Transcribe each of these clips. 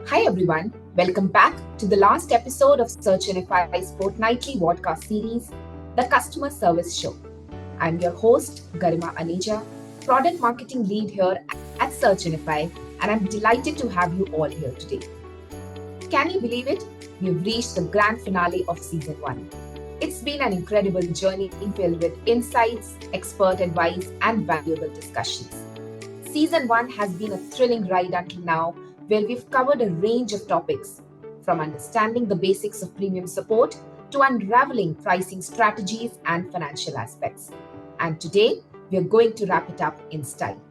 Hi everyone, welcome back to the last episode of Search NFI's fortnightly podcast series, The Customer Service Show. I'm your host, Garima Aneja, Product Marketing Lead here at Search NFI, and I'm delighted to have you all here today. Can you believe it? We've reached the grand finale of Season 1. It's been an incredible journey filled with insights, expert advice, and valuable discussions. Season 1 has been a thrilling ride until now, where we've covered a range of topics, from understanding the basics of premium support to unraveling pricing strategies and financial aspects. And today, we're going to wrap it up in style.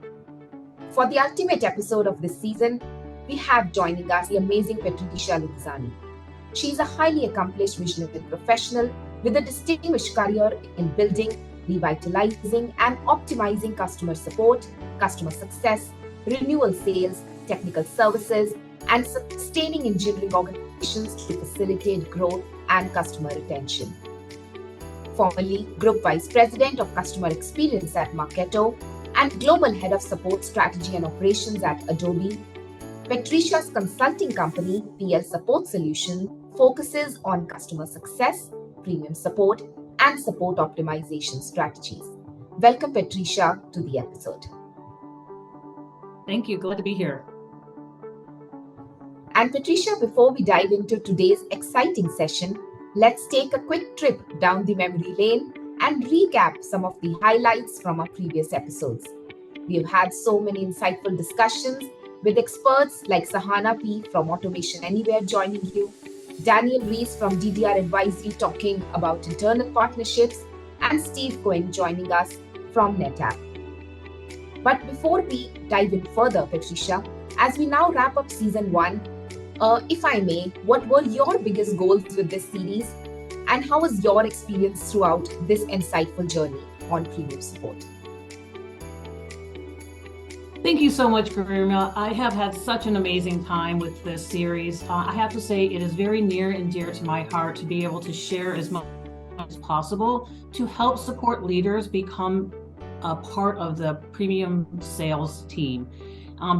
For the ultimate episode of this season, we have joining us the amazing Patricia Lughezzani. She's a highly accomplished visionary professional with a distinguished career in building, revitalizing, and optimizing customer support, customer success, renewal sales, technical services, and sustaining engineering organizations to facilitate growth and customer retention. Formerly Group Vice President of Customer Experience at Marketo and Global Head of Support Strategy and Operations at Adobe, Patricia's consulting company, PL Support Solution, focuses on customer success, premium support, and support optimization strategies. Welcome, Patricia, to the episode. Thank you. Glad to be here. And Patricia, before we dive into today's exciting session, let's take a quick trip down the memory lane and recap some of the highlights from our previous episodes. We've had so many insightful discussions with experts like Sahana P. from Automation Anywhere joining you, Daniel Rees from DDR Advisory talking about internal partnerships, and Steve Cohen joining us from NetApp. But before we dive in further, Patricia, as we now wrap up Season 1, if I may, what were your biggest goals with this series, and how was your experience throughout this insightful journey on premium support? Thank you so much, Garima. I have had such an amazing time with this series. I have to say it is very near and dear to my heart to be able to share as much as possible to help support leaders become a part of the premium sales team.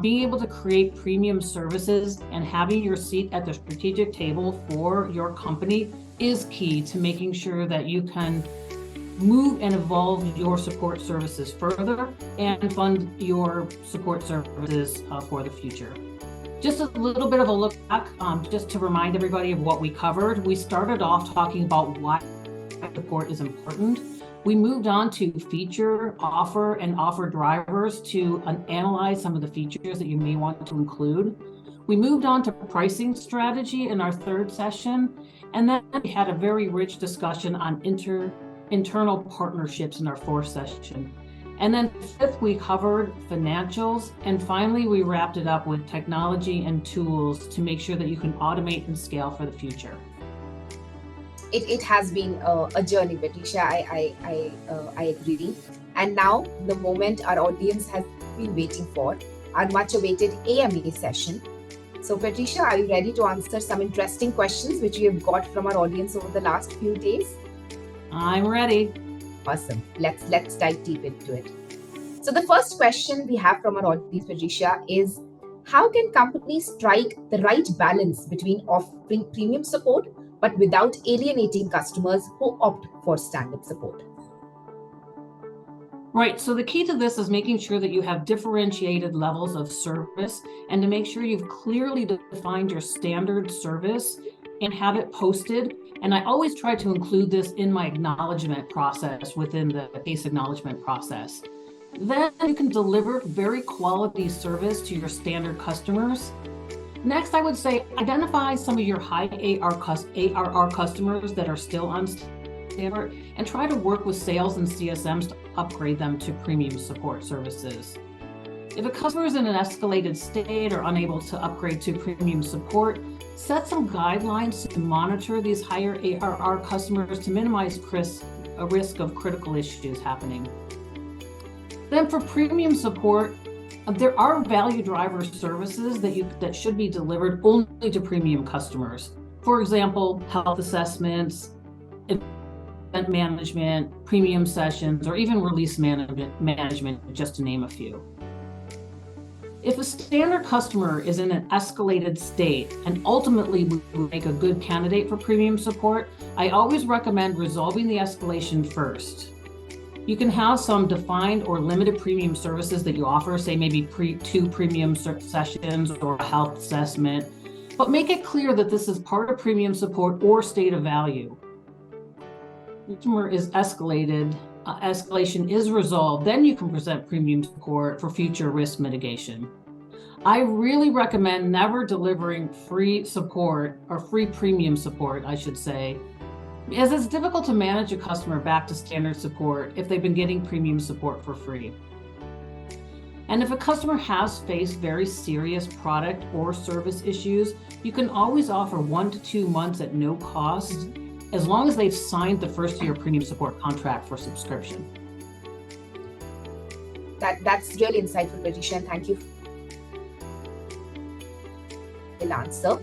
Being able to create premium services and having your seat at the strategic table for your company is key to making sure that you can move and evolve your support services further and fund your support services for the future. Just a little bit of a look back, just to remind everybody of what we covered. We started off talking about why support is important. We moved on to feature, offer, and offer drivers to analyze some of the features that you may want to include. We moved on to pricing strategy in our third session, and then we had a very rich discussion on internal partnerships in our fourth session. And then fifth, we covered financials, and finally, we wrapped it up with technology and tools to make sure that you can automate and scale for the future. It has been a journey, Patricia. I agree. And now, the moment our audience has been waiting for, our much-awaited AMA session. So, Patricia, are you ready to answer some interesting questions which we have got from our audience over the last few days? I'm ready. Awesome. Let's dive deep into it. So, the first question we have from our audience, Patricia, is how can companies strike the right balance between offering premium support but without alienating customers who opt for standard support? Right, so the key to this is making sure that you have differentiated levels of service and to make sure you've clearly defined your standard service and have it posted. And I always try to include this in my acknowledgement process within the case acknowledgement process. Then you can deliver very quality service to your standard customers. Next, I would say identify some of your high ARR customers that are still on standard and try to work with sales and CSMs to upgrade them to premium support services. If a customer is in an escalated state or unable to upgrade to premium support, set some guidelines to monitor these higher ARR customers to minimize a risk of critical issues happening. Then for premium support, there are value driver services that should be delivered only to premium customers. For example, health assessments, event management, premium sessions, or even release management, just to name a few. If a standard customer is in an escalated state and ultimately would make a good candidate for premium support, I always recommend resolving the escalation first. You can have some defined or limited premium services that you offer, say maybe two premium sessions or a health assessment, but make it clear that this is part of premium support or state of value. Customer is escalated, escalation is resolved, then you can present premium support for future risk mitigation. I really recommend never delivering free support or free premium support, I should say, as it's difficult to manage a customer back to standard support if they've been getting premium support for free. And if a customer has faced very serious product or service issues, you can always offer 1 to 2 months at no cost, as long as they've signed the first year premium support contract for subscription. That's really insightful, Patricia, and thank you for the answer.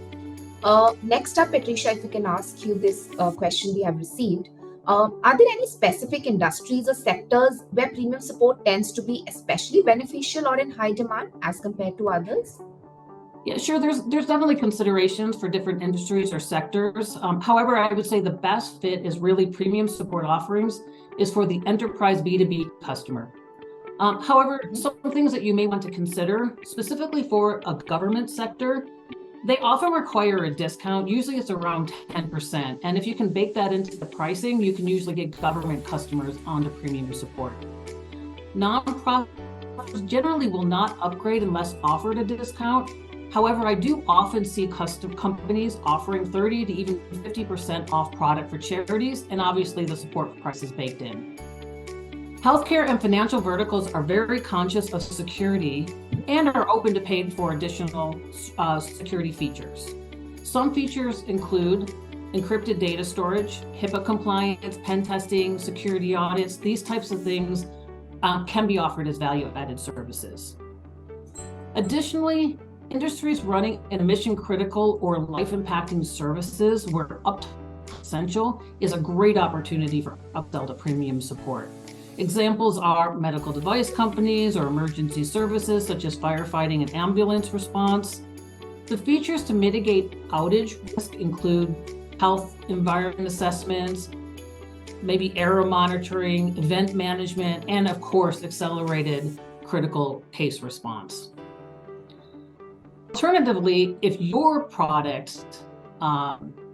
Next up, Patricia, if we can ask you this question we have received. Are there any specific industries or sectors where premium support tends to be especially beneficial or in high demand as compared to others? Yeah, sure. There's definitely considerations for different industries or sectors. However, I would say the best fit is really premium support offerings is for the enterprise B2B customer. However, some things that you may want to consider, specifically for a government sector, they often require a discount. Usually it's around 10%. And if you can bake that into the pricing, you can usually get government customers onto premium support. Nonprofits generally will not upgrade unless offered a discount. However, I do often see custom companies offering 30 to even 50% off product for charities, and obviously the support price is baked in. Healthcare and financial verticals are very conscious of security and are open to paying for additional security features. Some features include encrypted data storage, HIPAA compliance, pen testing, security audits. These types of things can be offered as value-added services. Additionally, industries running in mission-critical or life-impacting services where uptime is essential is a great opportunity for upsell to premium support. Examples are medical device companies or emergency services such as firefighting and ambulance response. The features to mitigate outage risk include health environment assessments, maybe error monitoring, event management, and of course, accelerated critical case response. Alternatively, if your product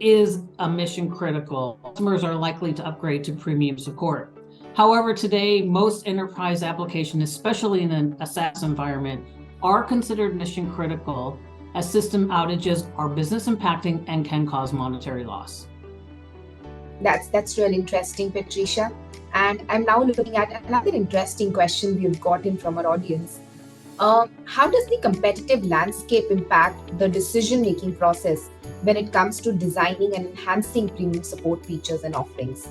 is a mission critical, customers are likely to upgrade to premium support. However, today, most enterprise applications, especially in a SaaS environment, are considered mission critical as system outages are business impacting and can cause monetary loss. That's really interesting, Patricia. And I'm now looking at another interesting question we've gotten from our audience. How does the competitive landscape impact the decision-making process when it comes to designing and enhancing premium support features and offerings?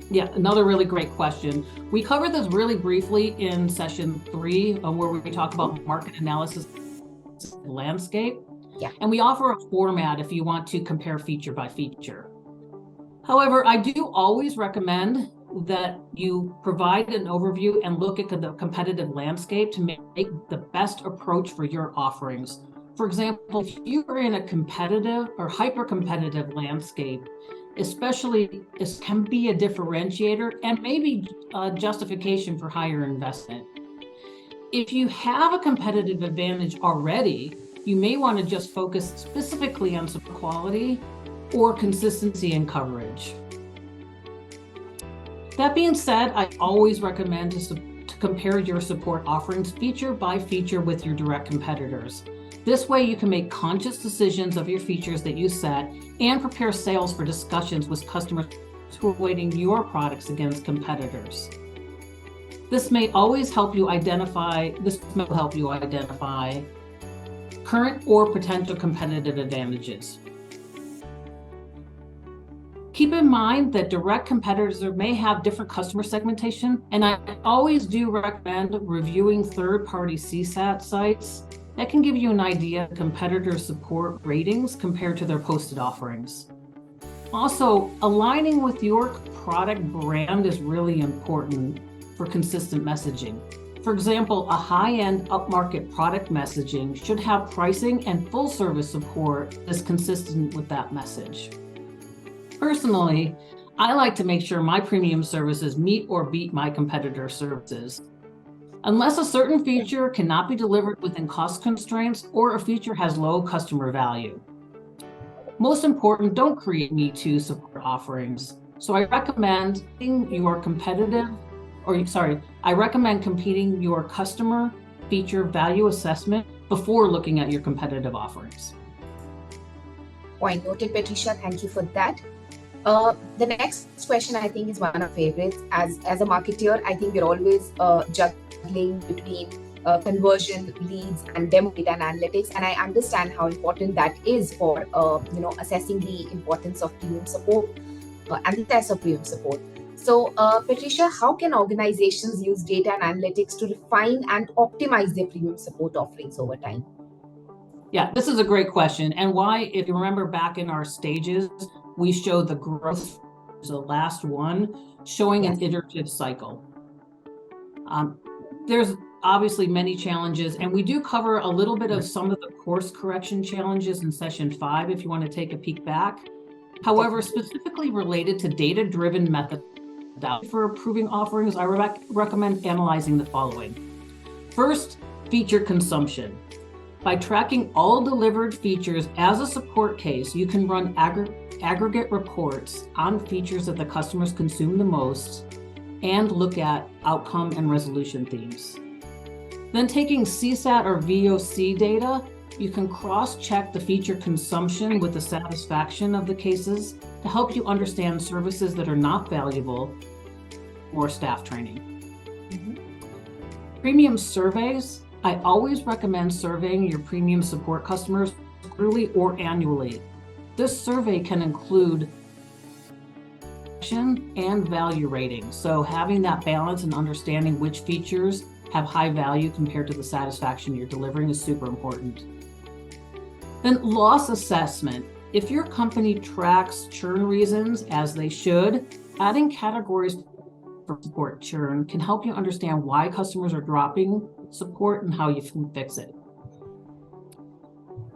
Yeah, another really great question. We covered this really briefly in session 3, where we talk about market analysis landscape. Yeah. And we offer a format if you want to compare feature by feature. However, I do always recommend that you provide an overview and look at the competitive landscape to make the best approach for your offerings. For example, if you are in a competitive or hyper-competitive landscape, especially, this can be a differentiator and maybe a justification for higher investment. If you have a competitive advantage already, you may want to just focus specifically on support quality or consistency and coverage. That being said, I always recommend to compare your support offerings feature by feature with your direct competitors. This way you can make conscious decisions of your features that you set and prepare sales for discussions with customers who are weighting your products against competitors. This may help you identify current or potential competitive advantages. Keep in mind that direct competitors may have different customer segmentation, and I always do recommend reviewing third-party CSAT sites that can give you an idea of competitor support ratings compared to their posted offerings. Also, aligning with your product brand is really important for consistent messaging. For example, a high-end upmarket product messaging should have pricing and full service support that's consistent with that message. Personally, I like to make sure my premium services meet or beat my competitor services. Unless a certain feature cannot be delivered within cost constraints or a feature has low customer value. Most important, don't create Me Too support offerings. So I recommend competing your customer feature value assessment before looking at your competitive offerings. Point noted, Patricia. Thank you for that. The next question I think is one of my favorites. As a marketer, I think we're always juggling between conversion, leads, and demo data and analytics. And I understand how important that is for assessing the importance of premium support and the test of premium support. So, Patricia, how can organizations use data and analytics to refine and optimize their premium support offerings over time? Yeah, this is a great question. And why, if you remember back in our stages, we showed the growth, the last one, showing an iterative cycle. There's obviously many challenges, and we do cover a little bit of some of the course correction challenges in session 5, if you want to take a peek back. However, specifically related to data-driven methods for approving offerings, I recommend analyzing the following. First, feature consumption. By tracking all delivered features as a support case, you can run aggregate reports on features that the customers consume the most and look at outcome and resolution themes. Then taking CSAT or VOC data, you can cross-check the feature consumption with the satisfaction of the cases to help you understand services that are not valuable or staff training. Premium surveys. I always recommend surveying your premium support customers quarterly or annually. This survey can include and value rating. So having that balance and understanding which features have high value compared to the satisfaction you're delivering is super important. Then loss assessment. If your company tracks churn reasons as they should, adding categories for support churn can help you understand why customers are dropping support and how you can fix it.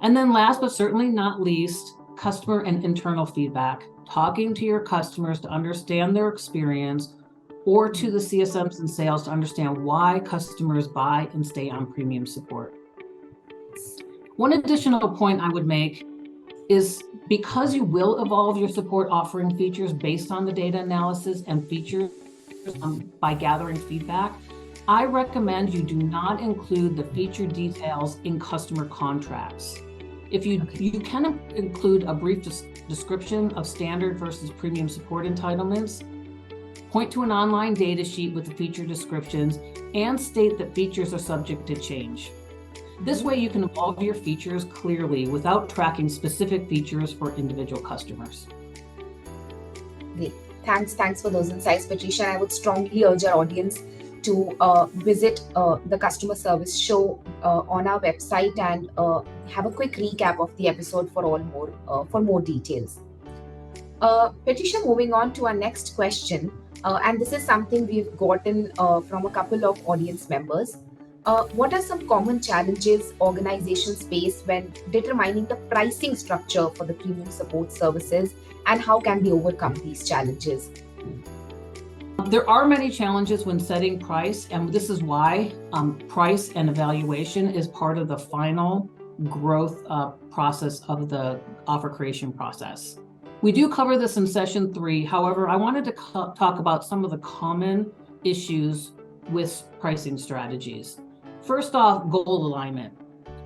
And then last but certainly not least, customer and internal feedback. Talking to your customers to understand their experience, or to the CSMs and sales to understand why customers buy and stay on premium support. One additional point I would make is because you will evolve your support offering features based on the data analysis and features by gathering feedback, I recommend you do not include the feature details in customer contracts. If you can include a brief description of standard versus premium support entitlements, point to an online data sheet with the feature descriptions, and state that features are subject to change. This way you can evolve your features clearly without tracking specific features for individual customers. Great. Thanks for those insights, Patricia. I would strongly urge our audience to visit the customer service show on our website and have a quick recap of the episode for more details. Patricia, moving on to our next question, and this is something we've gotten from a couple of audience members. What are some common challenges organizations face when determining the pricing structure for the premium support services, and how can they overcome these challenges? There are many challenges when setting price, and this is why price and evaluation is part of the final growth process of the offer creation process. We do cover this in session 3. However, I wanted to talk about some of the common issues with pricing strategies. First off, goal alignment.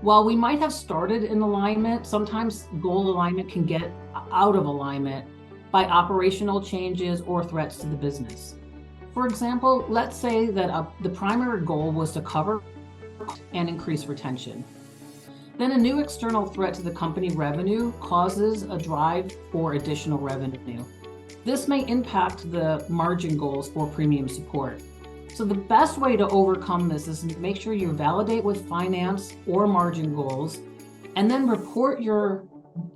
While we might have started in alignment, sometimes goal alignment can get out of alignment by operational changes or threats to the business. For example, let's say that the primary goal was to cover and increase retention. Then a new external threat to the company revenue causes a drive for additional revenue. This may impact the margin goals for premium support. So the best way to overcome this is to make sure you validate with finance or margin goals, and then report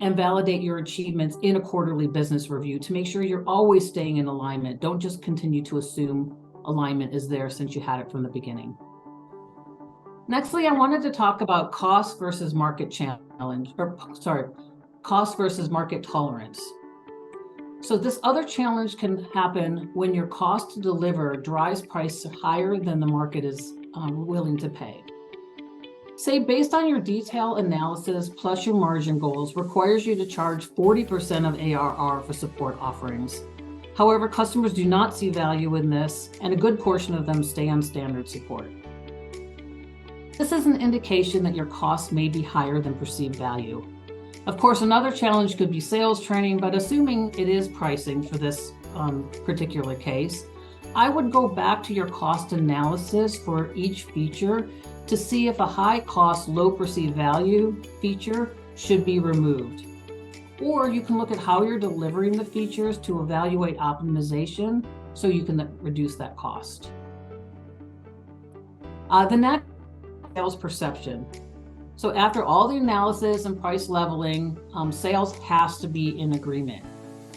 and validate your achievements in a quarterly business review to make sure you're always staying in alignment. Don't just continue to assume alignment is there since you had it from the beginning. Nextly, I wanted to talk about cost versus market tolerance. So this other challenge can happen when your cost to deliver drives price higher than the market is willing to pay. Say, based on your detailed analysis plus your margin goals requires you to charge 40% of ARR for support offerings. However, customers do not see value in this, and a good portion of them stay on standard support. This is an indication that your costs may be higher than perceived value. Of course, another challenge could be sales training, but assuming it is pricing for this particular case, I would go back to your cost analysis for each feature to see if a high cost, low perceived value feature should be removed. Or you can look at how you're delivering the features to evaluate optimization so you can reduce that cost. The next is sales perception. So after all the analysis and price leveling, sales has to be in agreement.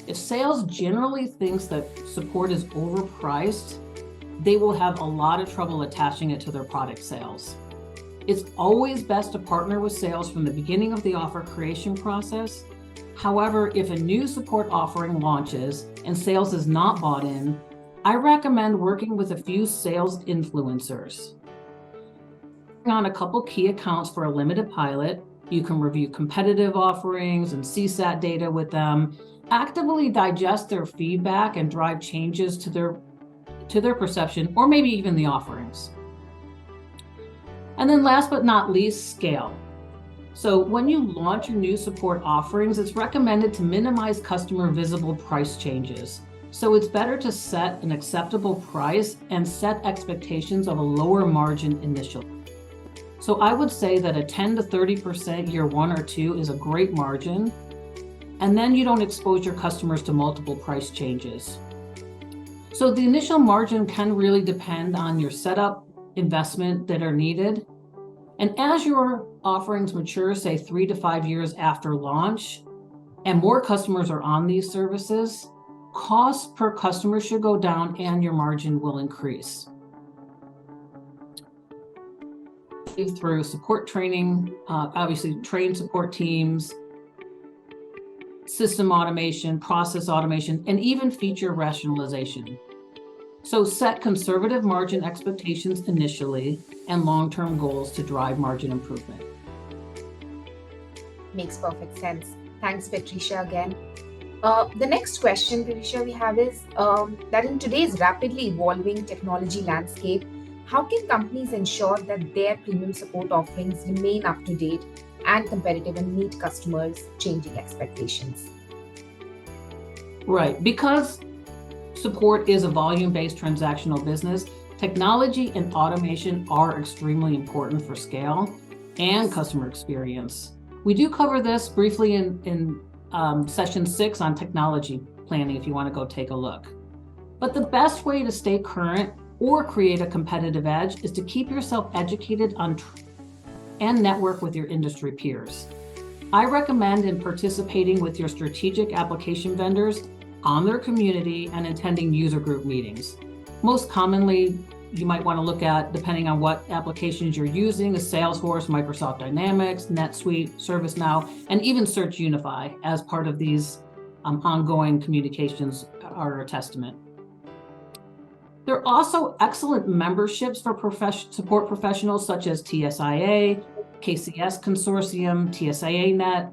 If sales generally thinks that support is overpriced, they will have a lot of trouble attaching it to their product sales. It's always best to partner with sales from the beginning of the offer creation process. However, if a new support offering launches and sales is not bought in, I recommend working with a few sales influencers. On a couple key accounts for a limited pilot, you can review competitive offerings and CSAT data with them, actively digest their feedback and drive changes to their perception, or maybe even the offerings. And then last but not least, scale. So when you launch your new support offerings, it's recommended to minimize customer visible price changes. So it's better to set an acceptable price and set expectations of a lower margin initially. So I would say that a 10 to 30% year 1 or 2 is a great margin. And then you don't expose your customers to multiple price changes. So the initial margin can really depend on your setup, investment that are needed. And as your offerings mature, say 3 to 5 years after launch, and more customers are on these services, costs per customer should go down and your margin will increase. Through support training, obviously train support teams, system automation, process automation, and even feature rationalization. So set conservative margin expectations initially and long-term goals to drive margin improvement. Makes perfect sense. Thanks, Patricia, again. The next question, Patricia, we have is that in today's rapidly evolving technology landscape, how can companies ensure that their premium support offerings remain up to date and competitive and meet customers' changing expectations? Right, because support is a volume-based transactional business, technology and automation are extremely important for scale and customer experience. We do cover this briefly in session 6 on technology planning if you want to go take a look. But the best way to stay current or create a competitive edge is to keep yourself educated on and network with your industry peers. I recommend in participating with your strategic application vendors on their community and attending user group meetings. Most commonly, you might want to look at, depending on what applications you're using, is Salesforce, Microsoft Dynamics, NetSuite, ServiceNow, and even Search Unify as part of these ongoing communications are a testament. There are also excellent memberships for support professionals such as TSIA, KCS Consortium, TSANet,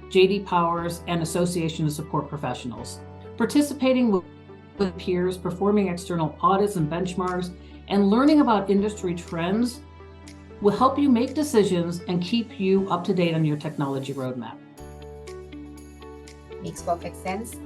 JD Powers, and Association of Support Professionals. Participating with peers, performing external audits and benchmarks, and learning about industry trends will help you make decisions and keep you up to date on your technology roadmap. Makes perfect sense.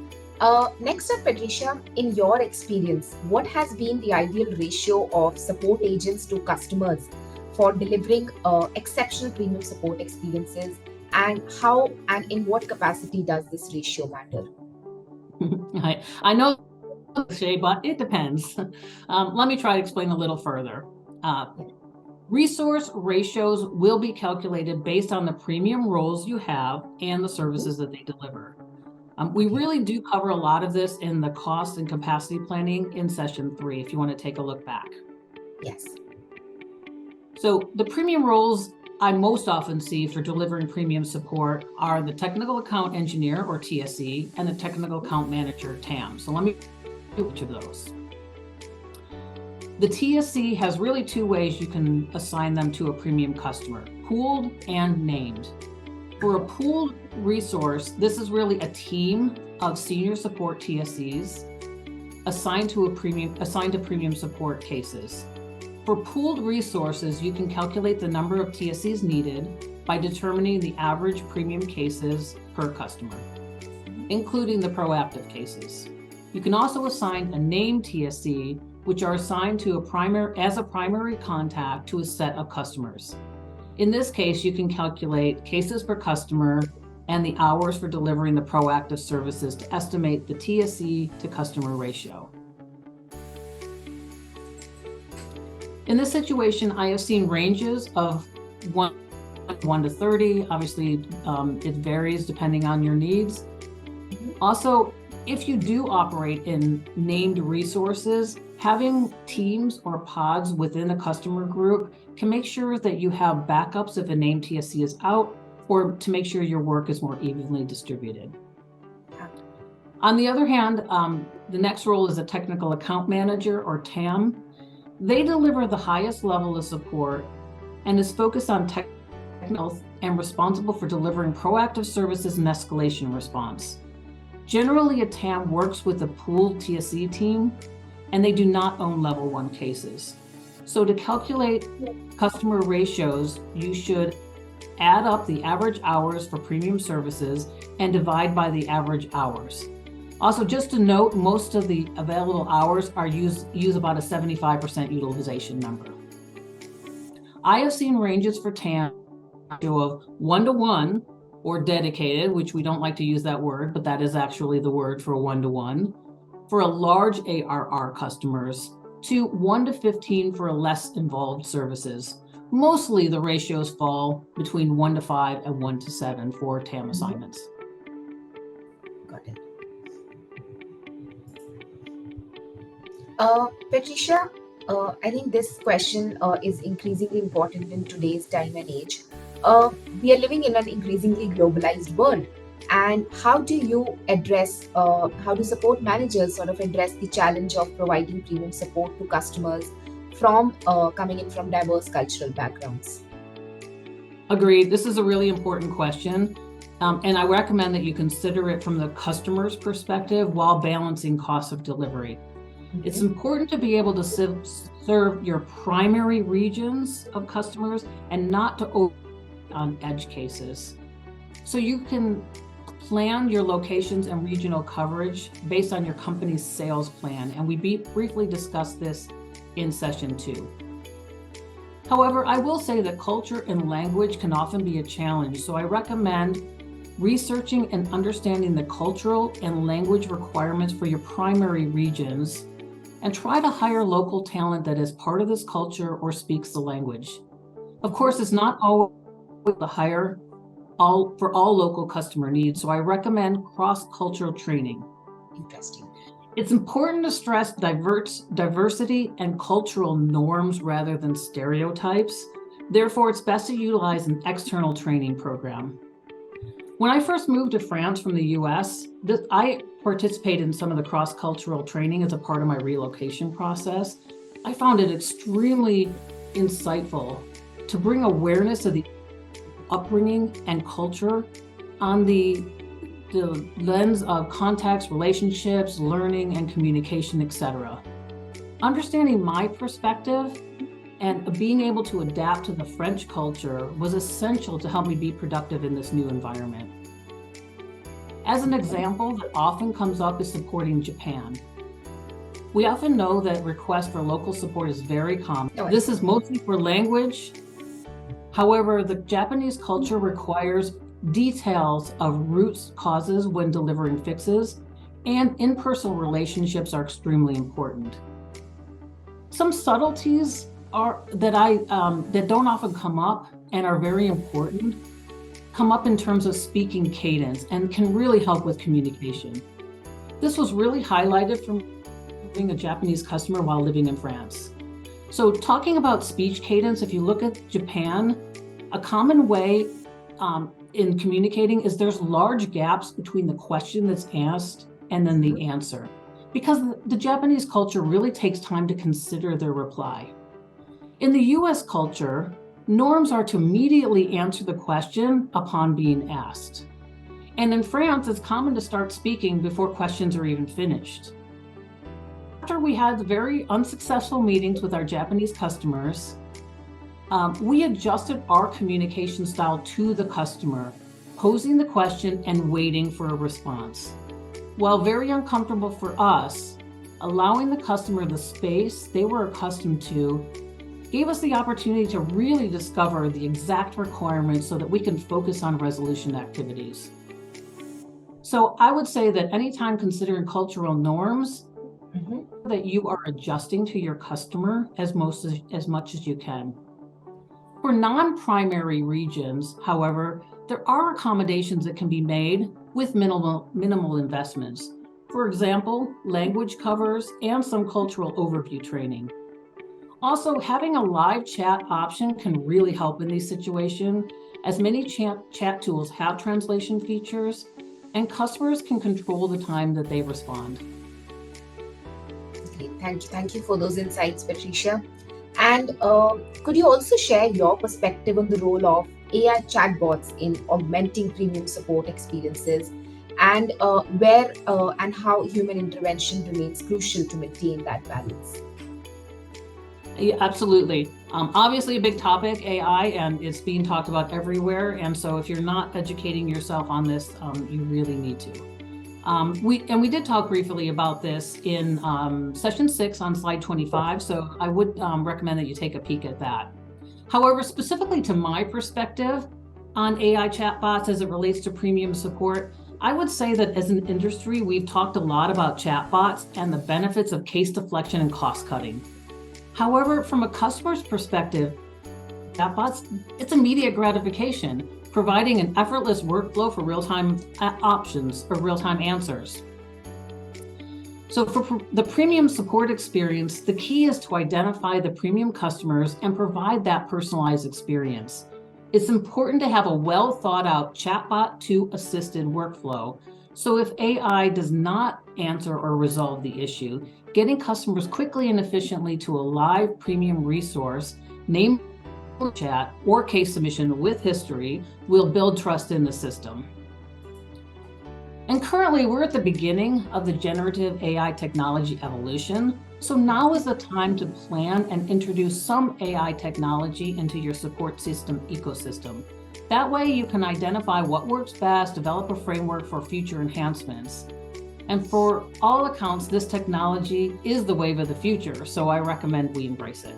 Next up, Patricia, in your experience, what has been the ideal ratio of support agents to customers for delivering exceptional premium support experiences, and how and in what capacity does this ratio matter? I know, but it depends. Let me try to explain a little further. Resource ratios will be calculated based on the premium roles you have and the services that they deliver. We really do cover a lot of this in the cost and capacity planning in session 3, if you want to take a look back. Yes. So the premium roles I most often see for delivering premium support are the technical account engineer, or TSE, and the technical account manager, TAM. So let me do each of those. The TSE has really two ways you can assign them to a premium customer: pooled and named. For a pooled resource, this is really a team of senior support TSEs assigned to premium support cases. For pooled resources, you can calculate the number of TSEs needed by determining the average premium cases per customer, including the proactive cases. You can also assign a named TSE, which are assigned to as a primary contact to a set of customers. In this case, you can calculate cases per customer and the hours for delivering the proactive services to estimate the TSE to customer ratio. In this situation, I have seen ranges of 1 to 30. Obviously, it varies depending on your needs. Also, if you do operate in named resources, having teams or pods within a customer group can make sure that you have backups if a named TSE is out, or to make sure your work is more evenly distributed. On the other hand, the next role is a technical account manager, or TAM. They deliver the highest level of support and is focused on technical and responsible for delivering proactive services and escalation response. Generally, a TAM works with a pooled TSE team, and they do not own level 1 cases. So to calculate customer ratios, you should add up the average hours for premium services and divide by the average hours. Also, just to note, most of the available hours are use about a 75% utilization number. I have seen ranges for TAM of 1-to-1 or dedicated, which we don't like to use that word, but that is actually the word for a 1-to-1, for a large ARR customers, to 1-to-15 for less involved services. Mostly the ratios fall between 1-to-5 and 1-to-7 for TAM assignments. Got it. Patricia, I think this question is increasingly important in today's time and age. We are living in an increasingly globalized world. And how do support managers sort of address the challenge of providing premium support to customers coming in from diverse cultural backgrounds? Agreed. This is a really important question. And I recommend that you consider it from the customer's perspective while balancing cost of delivery. It's important to be able to serve your primary regions of customers and not to over on edge cases. So you can plan your locations and regional coverage based on your company's sales plan. And we briefly discussed this in session 2. However, I will say that culture and language can often be a challenge. So I recommend researching and understanding the cultural and language requirements for your primary regions, and try to hire local talent that is part of this culture or speaks the language. Of course, it's not always to hire for all local customer needs, so I recommend cross-cultural training. Interesting. It's important to stress diversity and cultural norms rather than stereotypes. Therefore, it's best to utilize an external training program. When I first moved to France from the US, I participated in some of the cross-cultural training as a part of my relocation process. I found it extremely insightful to bring awareness of the upbringing and culture on the lens of contacts, relationships, learning, and communication, etc. Understanding my perspective and being able to adapt to the French culture was essential to help me be productive in this new environment. As an example that often comes up is supporting Japan. We often know that requests for local support is very common. This is mostly for language. However, the Japanese culture requires details of root causes when delivering fixes, and interpersonal relationships are extremely important. Some subtleties that don't often come up and are very important come up in terms of speaking cadence and can really help with communication. This was really highlighted from being a Japanese customer while living in France. So talking about speech cadence, if you look at Japan, a common way in communicating is there's large gaps between the question that's asked and then the answer, because the Japanese culture really takes time to consider their reply. In the US culture, norms are to immediately answer the question upon being asked. And in France, it's common to start speaking before questions are even finished. After we had very unsuccessful meetings with our Japanese customers, we adjusted our communication style to the customer, posing the question and waiting for a response. While very uncomfortable for us, allowing the customer the space they were accustomed to gave us the opportunity to really discover the exact requirements so that we can focus on resolution activities. So I would say that anytime considering cultural norms, that you are adjusting to your customer as much as you can. For non-primary regions, however, there are accommodations that can be made with minimal investments. For example, language covers and some cultural overview training. Also, having a live chat option can really help in these situations, as many chat tools have translation features, and customers can control the time that they respond. Okay, thank you for those insights, Patricia. And could you also share your perspective on the role of AI chatbots in augmenting premium support experiences, and where and how human intervention remains crucial to maintain that balance? Yeah, absolutely. Obviously a big topic, AI, and it's being talked about everywhere. And so if you're not educating yourself on this, you really need to. We did talk briefly about this in session 6 on slide 25. So I would recommend that you take a peek at that. However, specifically to my perspective on AI chatbots as it relates to premium support, I would say that as an industry, we've talked a lot about chatbots and the benefits of case deflection and cost cutting. However, from a customer's perspective, chatbots, it's immediate gratification, providing an effortless workflow for real-time options or real-time answers. So for the premium support experience, the key is to identify the premium customers and provide that personalized experience. It's important to have a well thought out chatbot to assisted workflow. So if AI does not answer or resolve the issue, getting customers quickly and efficiently to a live premium resource, name chat or case submission with history will build trust in the system. And currently we're at the beginning of the generative AI technology evolution. So now is the time to plan and introduce some AI technology into your support system ecosystem. That way you can identify what works best, develop a framework for future enhancements. And for all accounts, this technology is the wave of the future, so I recommend we embrace it.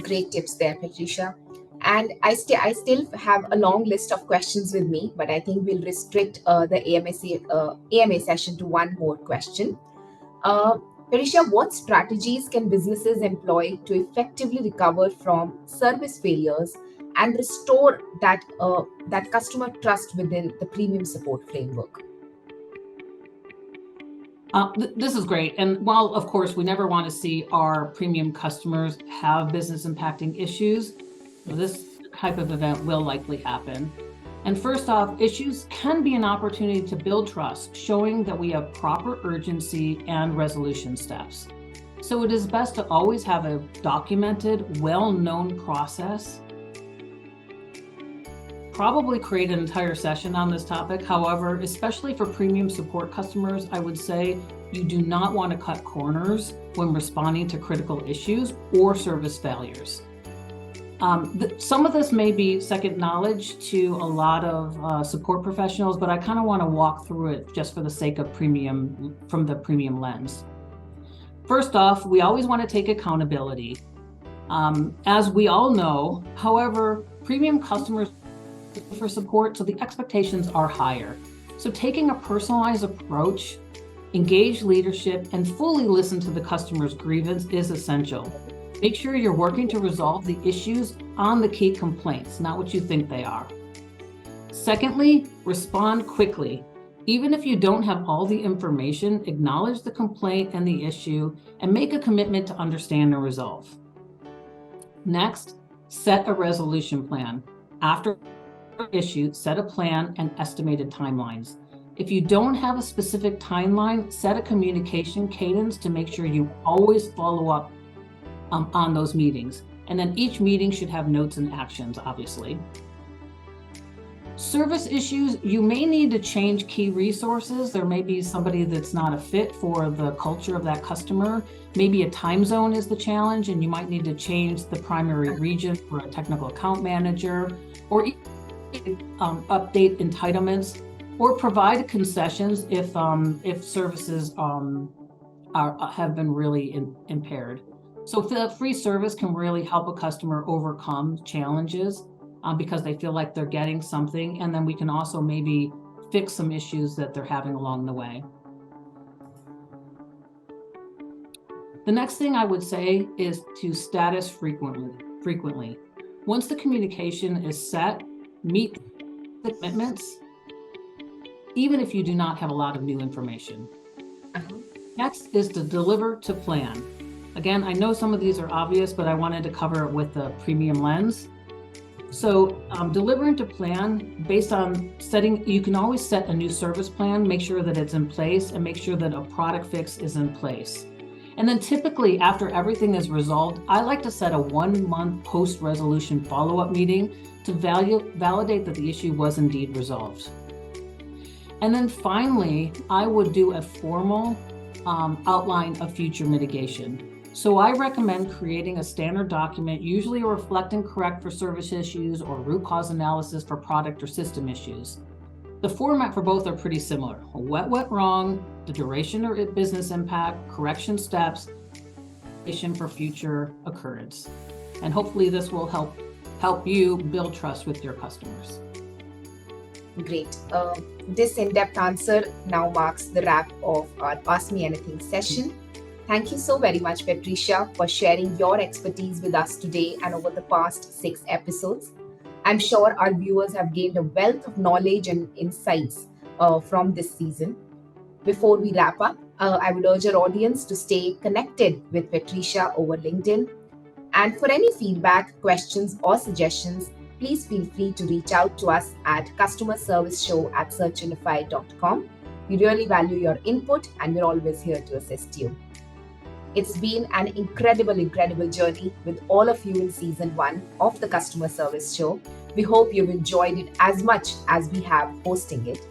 Great tips there, Patricia. And I still have a long list of questions with me, but I think we'll restrict the AMA session to one more question. Patricia, what strategies can businesses employ to effectively recover from service failures and restore that customer trust within the premium support framework? This is great. And while, of course, we never want to see our premium customers have business impacting issues, this type of event will likely happen. And first off, issues can be an opportunity to build trust, showing that we have proper urgency and resolution steps. So it is best to always have a documented, well-known process. Probably create an entire session on this topic. However, especially for premium support customers, I would say you do not want to cut corners when responding to critical issues or service failures. Some of this may be second knowledge to a lot of support professionals, but I kind of want to walk through it just for the sake of premium, from the premium lens. First off, we always want to take accountability. As we all know, however, premium customers for support, so the expectations are higher. So taking a personalized approach, engage leadership, and fully listen to the customer's grievance is essential. Make sure you're working to resolve the issues on the key complaints, not what you think they are. Secondly, respond quickly. Even if you don't have all the information, acknowledge the complaint and the issue and make a commitment to understand and resolve. Next, set a resolution plan. After issue, set a plan and estimated timelines. If you don't have a specific timeline, set a communication cadence to make sure you always follow up on those meetings. And then each meeting should have notes and actions, obviously. Service issues, you may need to change key resources. There may be somebody that's not a fit for the culture of that customer. Maybe a time zone is the challenge, and you might need to change the primary region for a technical account manager, or update entitlements, or provide concessions if services have been really impaired. So the free service can really help a customer overcome challenges because they feel like they're getting something, and then we can also maybe fix some issues that they're having along the way. The next thing I would say is to status frequently. Once the communication is set, meet the commitments, even if you do not have a lot of new information. Next is to deliver to plan. Again, I know some of these are obvious, but I wanted to cover it with a premium lens. So delivering to plan based on setting, you can always set a new service plan, make sure that it's in place, and make sure that a product fix is in place. And then typically after everything is resolved, I like to set a 1-month post-resolution follow-up meeting to validate that the issue was indeed resolved. And then finally, I would do a formal outline of future mitigation. So I recommend creating a standard document, usually a reflect and correct for service issues or root cause analysis for product or system issues. The format for both are pretty similar. What went wrong, the duration or business impact, correction steps, for future occurrence. And hopefully this will help you build trust with your customers. Great. This in-depth answer now marks the wrap of our Ask Me Anything session. Thank you so very much, Patricia, for sharing your expertise with us today and over the past 6 episodes. I'm sure our viewers have gained a wealth of knowledge and insights from this season. Before we wrap up, I would urge our audience to stay connected with Patricia over LinkedIn. And for any feedback, questions, or suggestions, please feel free to reach out to us at customerserviceshow@searchunify.com. We really value your input, and we're always here to assist you. It's been an incredible journey with all of you in season 1 of the Customer Service Show. We hope you've enjoyed it as much as we have hosting it.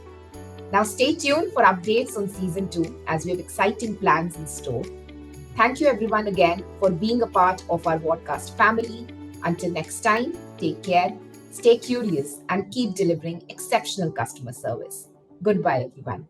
Now stay tuned for updates on season 2 as we have exciting plans in store. Thank you everyone again for being a part of our podcast family. Until next time, take care, stay curious, and keep delivering exceptional customer service. Goodbye, everyone.